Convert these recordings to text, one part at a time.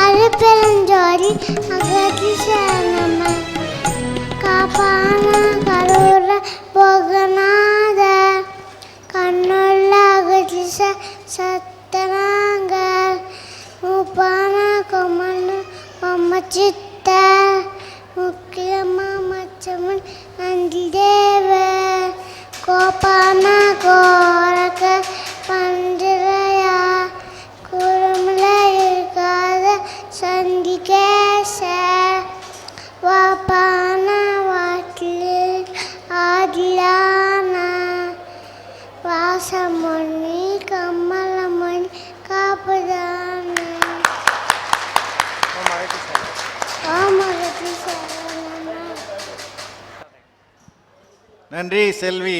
அருப்பெருஞ்சோதி அகதிசனம காப்பான கரூர போகநாத கண்ணுள்ள அகதிச சத்தனாங்க மூப்பான கொம்மனு மம்மச்சித்த முக்கியமா மச்சமன் நந்தி தேவ கோபான கோரக பஞ்சரயா குருமல இருக்காத சந்திகேச வாப்பான வாட்டில் ஆதியான வாசமொழி கம்மலமொழி காப்பதான நன்றி செல்வி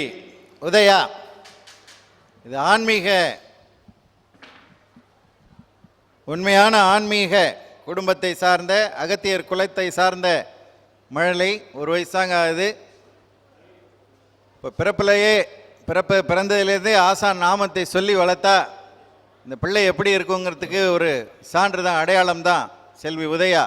உதயா. இது ஆன்மீக, உண்மையான ஆன்மீக குடும்பத்தை சார்ந்த அகத்தியர் குலத்தை சார்ந்த மழலை. ஒரு வயசாங்க ஆகுது. இப்போ பிறந்ததுலேருந்தே ஆசான் நாமத்தை சொல்லி வளர்த்தா இந்த பிள்ளை எப்படி இருக்குங்கிறதுக்கு ஒரு சான்று தான், அடையாளம் தான் செல்வி உதயா.